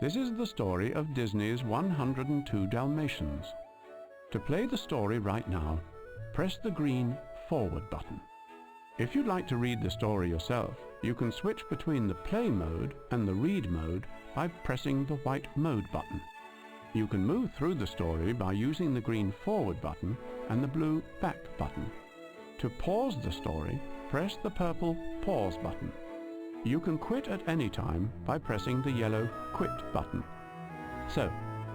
This is the story of Disney's 102 Dalmatians. To play the story right now, press the green forward button. If you'd like to read the story yourself, you can switch between the play mode and the read mode by pressing the white mode button. You can move through the story by using the green forward button and the blue back button. To pause the story, press the purple pause button. You can quit at any time by pressing the yellow quit button. So,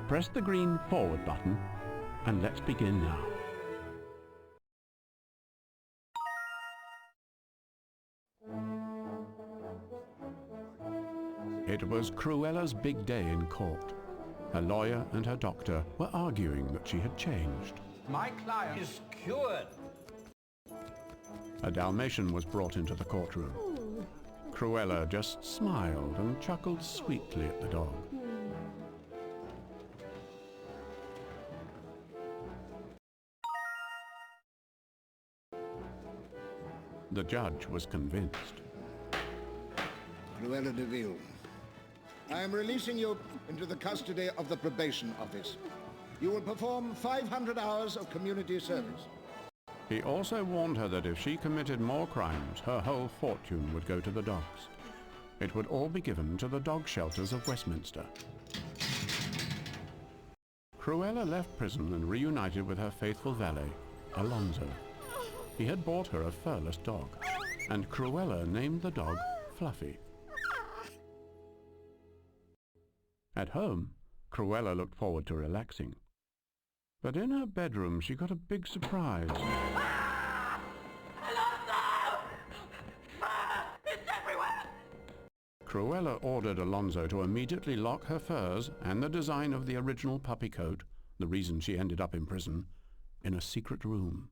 press the green forward button and let's begin now. It was Cruella's big day in court. Her lawyer and her doctor were arguing that she had changed. My client is cured. A Dalmatian was brought into the courtroom. Cruella just smiled and chuckled sweetly at the dog. The judge was convinced. Cruella de Vil, I am releasing you into the custody of the probation office. You will perform 500 hours of community service. He also warned her that if she committed more crimes, her whole fortune would go to the dogs. It would all be given to the dog shelters of Westminster. Cruella left prison and reunited with her faithful valet, Alonzo. He had bought her a furless dog, and Cruella named the dog Fluffy. At home, Cruella looked forward to relaxing. But in her bedroom, she got a big surprise. It's everywhere! Cruella ordered Alonzo to immediately lock her furs and the design of the original puppy coat, the reason she ended up in prison, in a secret room.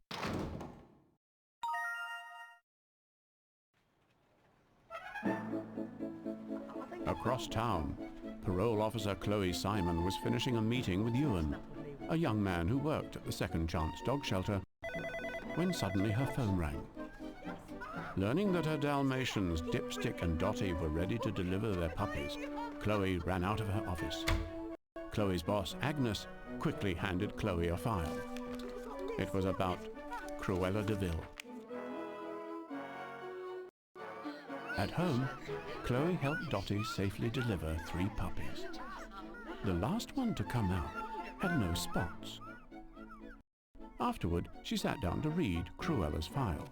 Across town, parole officer Chloe Simon was finishing a meeting with Ewan, a young man who worked at the Second Chance dog shelter, when suddenly her phone rang. Learning that her Dalmatians, Dipstick and Dottie, were ready to deliver their puppies, Chloe ran out of her office. Chloe's boss, Agnes, quickly handed Chloe a file. It was about Cruella de Vil. At home, Chloe helped Dottie safely deliver 3 puppies. The last one to come out had no spots. Afterward, she sat down to read Cruella's file.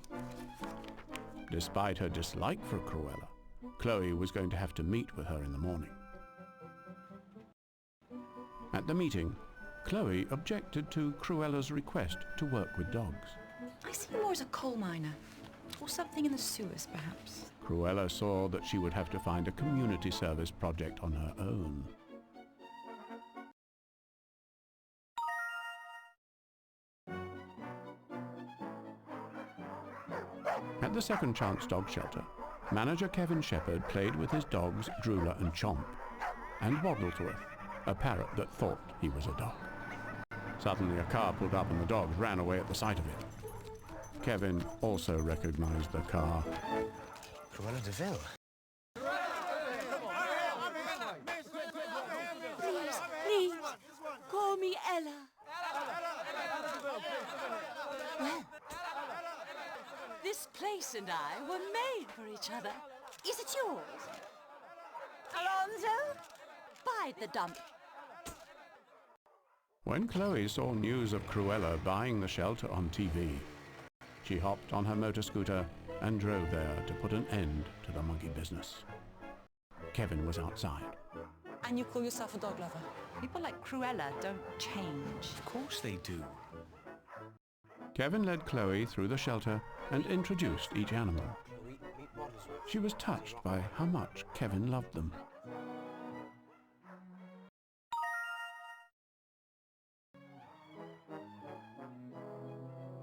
Despite her dislike for Cruella, Chloe was going to have to meet with her in the morning. At the meeting, Chloe objected to Cruella's request to work with dogs. I see you more as a coal miner, or something in the sewers, perhaps. Cruella saw that she would have to find a community service project on her own. At the Second Chance dog shelter, manager Kevin Shepherd played with his dogs Drooler and Chomp, and Waddlesworth, a parrot that thought he was a dog. Suddenly a car pulled up and the dogs ran away at the sight of it. Kevin also recognized the car. Cruella de Vil. Please, call me Ella. Well, this place and I were made for each other. Is it yours? Alonzo, bide the dump. When Chloe saw news of Cruella buying the shelter on TV, she hopped on her motor scooter and drove there to put an end to the monkey business. Kevin was outside. And you call yourself a dog lover? People like Cruella don't change. Of course they do. Kevin led Chloe through the shelter and introduced each animal. She was touched by how much Kevin loved them.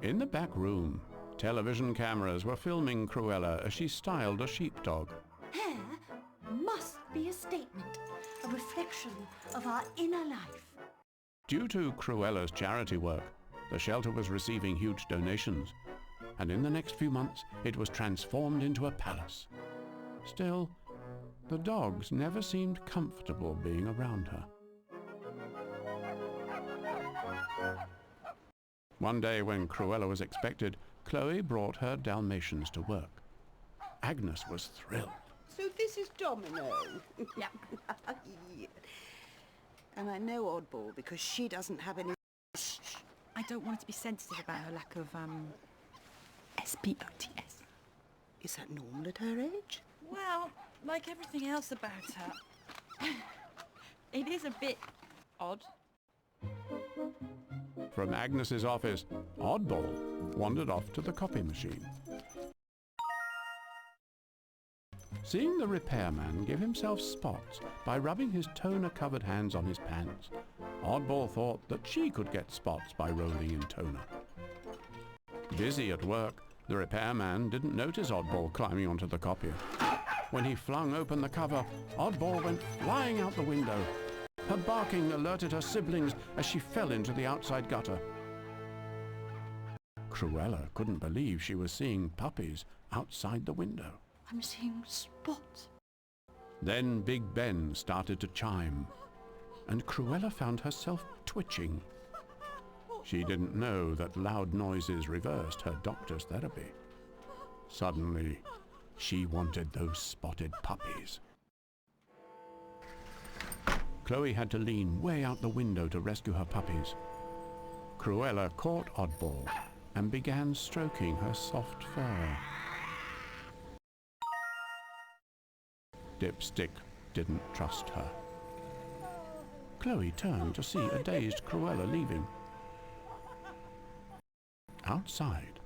In the back room, television cameras were filming Cruella as she styled a sheepdog. Hair must be a statement, a reflection of our inner life. Due to Cruella's charity work, the shelter was receiving huge donations, and in the next few months it was transformed into a palace. Still, The dogs never seemed comfortable being around her. One day when Cruella was expected, Chloe brought her Dalmatians to work. Agnes was thrilled. So this is Domino. Yeah. Yeah. And I know Oddball because she doesn't have any... I don't want her to be sensitive about her lack of, SPOTS. Is that normal at her age? Well, like everything else about her, it is a bit odd. From Agnes's office, Oddball wandered off to the copy machine. Seeing the repairman give himself spots by rubbing his toner-covered hands on his pants, Oddball thought that she could get spots by rolling in toner. Busy at work, the repairman didn't notice Oddball climbing onto the copier. When he flung open the cover, Oddball went flying out the window. Her barking alerted her siblings as she fell into the outside gutter. Cruella couldn't believe she was seeing puppies outside the window. I'm seeing spots. Then Big Ben started to chime, and Cruella found herself twitching. She didn't know that loud noises reversed her doctor's therapy. Suddenly, she wanted those spotted puppies. Chloe had to lean way out the window to rescue her puppies. Cruella caught Oddball and began stroking her soft fur. Dipstick didn't trust her. Chloe turned to see a dazed Cruella leaving. Outside,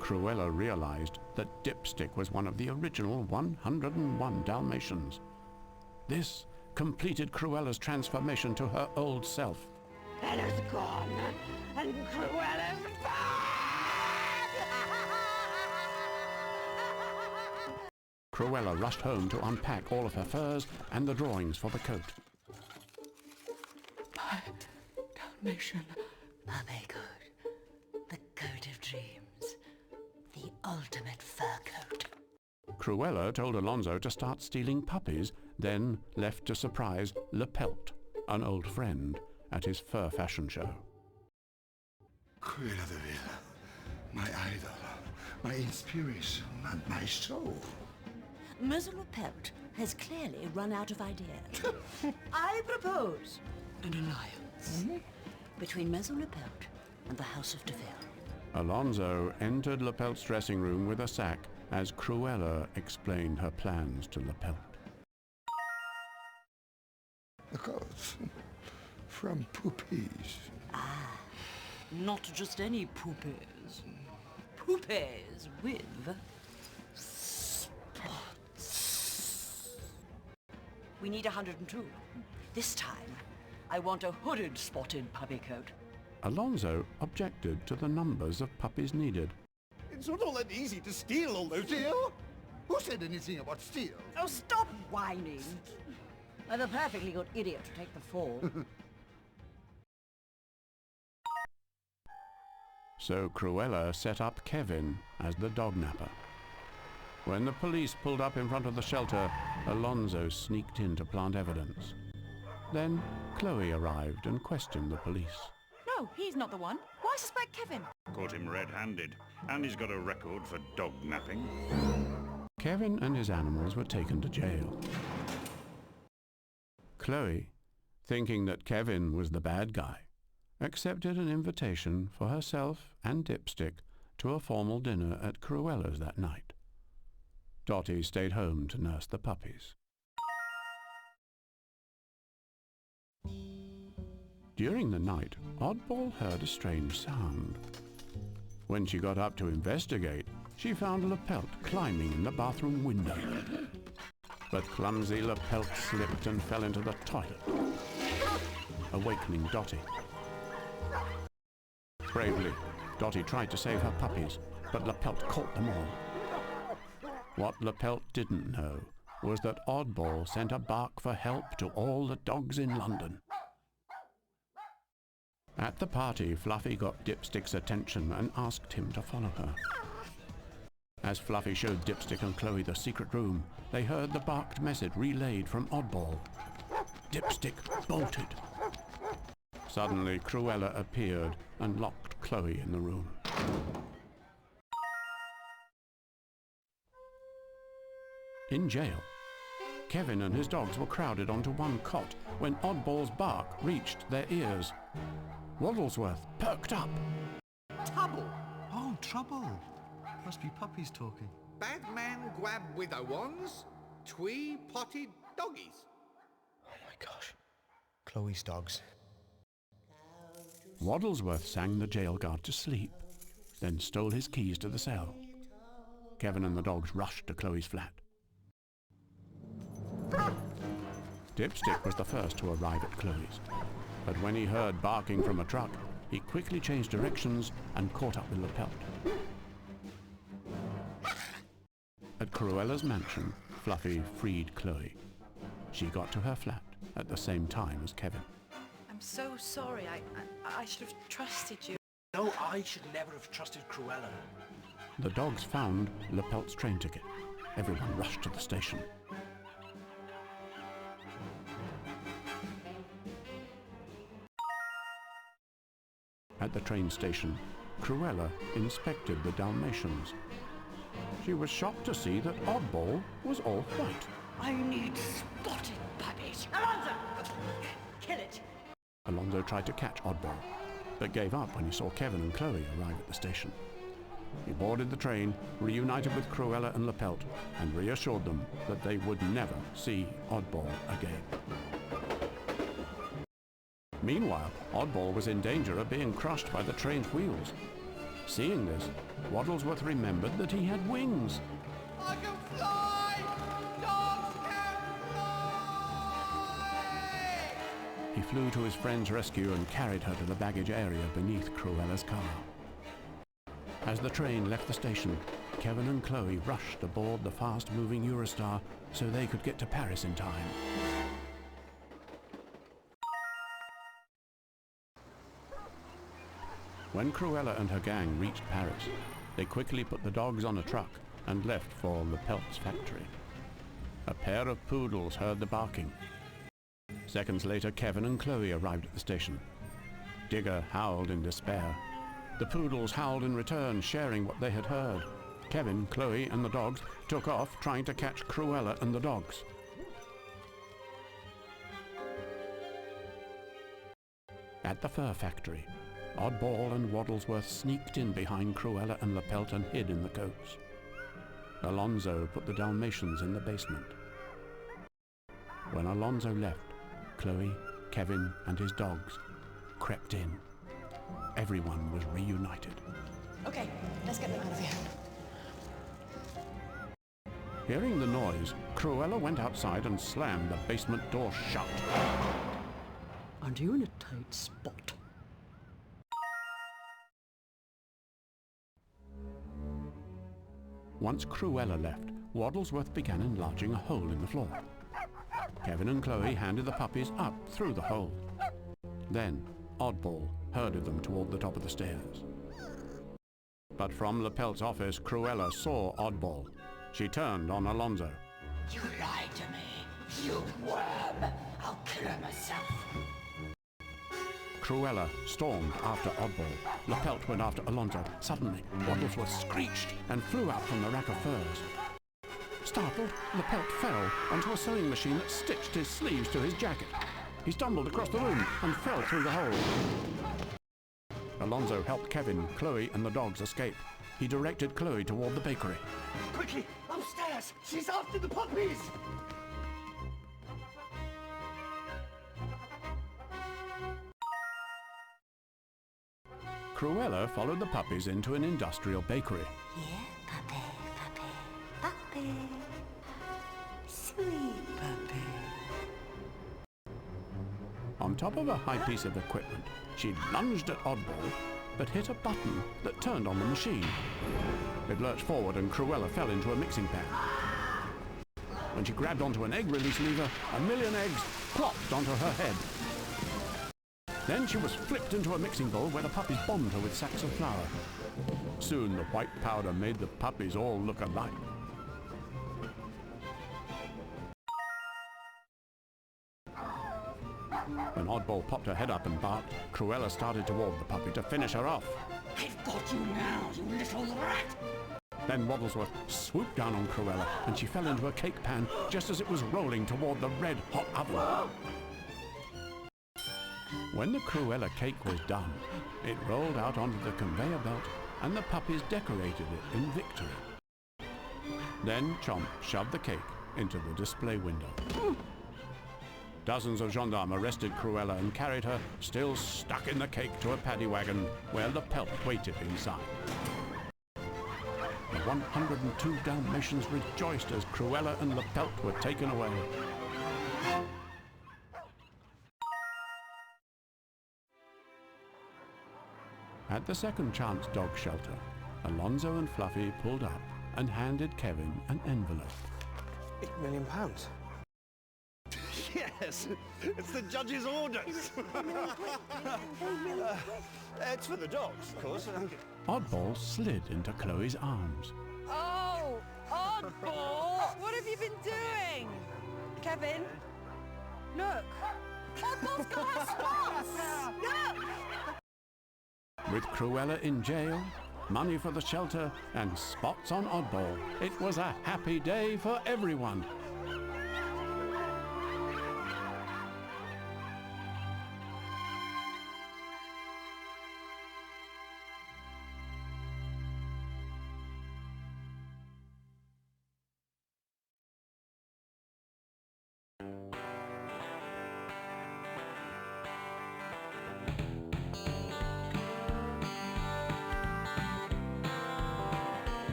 Cruella realized that Dipstick was one of the original 101 Dalmatians. This completed Cruella's transformation to her old self. Bella's gone, and Cruella's Cruella rushed home to unpack all of her furs and the drawings for the coat. My Dalmatian. Puppy coat. The coat of dreams. The ultimate fur coat. Cruella told Alonso to start stealing puppies, then left to surprise Lepelt, an old friend, at his fur fashion show. Cruella de Vil, my idol, my inspiration, and my soul. Monsieur Lepelt has clearly run out of ideas. I propose an alliance between Monsieur Lepelt and the House of de Vil. Alonso entered Lepelt's dressing room with a sack as Cruella explained her plans to Lepelt. The coats from puppies. Ah, not just any poopies. Poopies with spots. We need 102. This time, I want a hooded spotted puppy coat. Alonso objected to the numbers of puppies needed. It's not all that easy to steal all those... Steal? Who said anything about steal? Oh, stop whining. I'm a perfectly good idiot to take the fall. So Cruella set up Kevin as the dog napper. When the police pulled up in front of the shelter, Alonso sneaked in to plant evidence. Then Chloe arrived and questioned the police. No, he's not the one. Why suspect Kevin? Caught him red-handed, and he's got a record for dog napping. Kevin and his animals were taken to jail. Chloe, thinking that Kevin was the bad guy, accepted an invitation for herself and Dipstick to a formal dinner at Cruella's that night. Dottie stayed home to nurse the puppies. During the night, Oddball heard a strange sound. When she got up to investigate, she found Lepelt climbing in the bathroom window. But clumsy Lepelt slipped and fell into the toilet, awakening Dottie. Bravely, Dottie tried to save her puppies, but Lepelt caught them all. What Lepelt didn't know was that Oddball sent a bark for help to all the dogs in London. At the party, Fluffy got Dipstick's attention and asked him to follow her. As Fluffy showed Dipstick and Chloe the secret room, they heard the barked message relayed from Oddball. Dipstick bolted. Suddenly, Cruella appeared and locked Chloe in the room. In jail, Kevin and his dogs were crowded onto one cot when Oddball's bark reached their ears. Waddlesworth perked up. Trouble! Oh, trouble. Must be puppies talking. Bad man grab widow ones, twee potted doggies. Oh my gosh. Chloe's dogs. Waddlesworth sang the jail guard to sleep, then stole his keys to the cell. Kevin and the dogs rushed to Chloe's flat. Dipstick was the first to arrive at Chloe's, but when he heard barking from a truck, he quickly changed directions and caught up with Lapelt. At Cruella's mansion, Fluffy freed Chloe. She got to her flat at the same time as Kevin. I'm so sorry. I should have trusted you. No, I should never have trusted Cruella. The dogs found Lapelt's train ticket. Everyone rushed to the station. At the train station, Cruella inspected the Dalmatians. She was shocked to see that Oddball was all white. I need spotted puppies. Alonzo! Kill it! Alonzo tried to catch Oddball, but gave up when he saw Kevin and Chloe arrive at the station. He boarded the train, reunited with Cruella and Lapelt, and reassured them that they would never see Oddball again. Meanwhile, Oddball was in danger of being crushed by the train's wheels. Seeing this, Waddlesworth remembered that he had wings. I can fly! Dogs can fly! He flew to his friend's rescue and carried her to the baggage area beneath Cruella's car. As the train left the station, Kevin and Chloe rushed aboard the fast-moving Eurostar so they could get to Paris in time. When Cruella and her gang reached Paris, they quickly put the dogs on a truck and left for Lapelt's factory. A pair of poodles heard the barking. Seconds later, Kevin and Chloe arrived at the station. Digger howled in despair. The poodles howled in return, sharing what they had heard. Kevin, Chloe, and the dogs took off, trying to catch Cruella and the dogs. At the fur factory, Oddball and Waddlesworth sneaked in behind Cruella and Lapelt and hid in the coats. Alonzo put the Dalmatians in the basement. When Alonzo left, Chloe, Kevin, and his dogs crept in. Everyone was reunited. Okay, let's get them out of here. Hearing the noise, Cruella went outside and slammed the basement door shut. And you're in a tight spot. Once Cruella left, Waddlesworth began enlarging a hole in the floor. Kevin and Chloe handed the puppies up through the hole. Then, Oddball herded them toward the top of the stairs. But from Lapelt's office, Cruella saw Oddball. She turned on Alonzo. You lied to me, you worm! I'll kill her myself. Cruella stormed after Oddball. Lapelt went after Alonzo. Suddenly, Waddlesworth screeched and flew out from the rack of furs. Startled, Lapelt fell onto a sewing machine that stitched his sleeves to his jacket. He stumbled across the room and fell through the hole. Alonzo helped Kevin, Chloe, and the dogs escape. He directed Chloe toward the bakery. Quickly, upstairs! She's after the puppies! Cruella followed the puppies into an industrial bakery. Yeah, puppy, puppy, puppy. Sweet puppy. On top of a high piece of equipment, she lunged at Oddball, but hit a button that turned on the machine. It lurched forward and Cruella fell into a mixing pan. When she grabbed onto an egg release lever, 1,000,000 eggs plopped onto her head. Then she was flipped into a mixing bowl where the puppies bombed her with sacks of flour. Soon the white powder made the puppies all look alike. When Oddball popped her head up and barked, Cruella started toward the puppy to finish her off. I've got you now, you little rat! Then Waddlesworth swooped down on Cruella and she fell into a cake pan just as it was rolling toward the red-hot oven. When the Cruella cake was done, it rolled out onto the conveyor belt and the puppies decorated it in victory. Then Chomp shoved the cake into the display window. Dozens of gendarmes arrested Cruella and carried her, still stuck in the cake, to a paddy wagon where the pelt waited inside. The 102 Dalmatians rejoiced as Cruella and the pelt were taken away. At the Second Chance dog shelter, Alonzo and Fluffy pulled up and handed Kevin an envelope. £8 million. Yes, it's the judge's orders. It's for the dogs, of course. Oddball slid into Chloe's arms. Oh, Oddball! What have you been doing? Kevin, look. Oddball's got her spots! Look! With Cruella in jail, money for the shelter, and spots on Oddball, it was a happy day for everyone.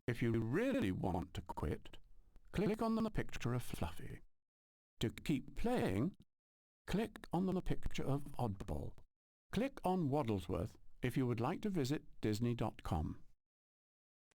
If you really want to quit, click on the picture of Fluffy. To keep playing, click on the picture of Oddball. Click on Waddlesworth if you would like to visit Disney.com.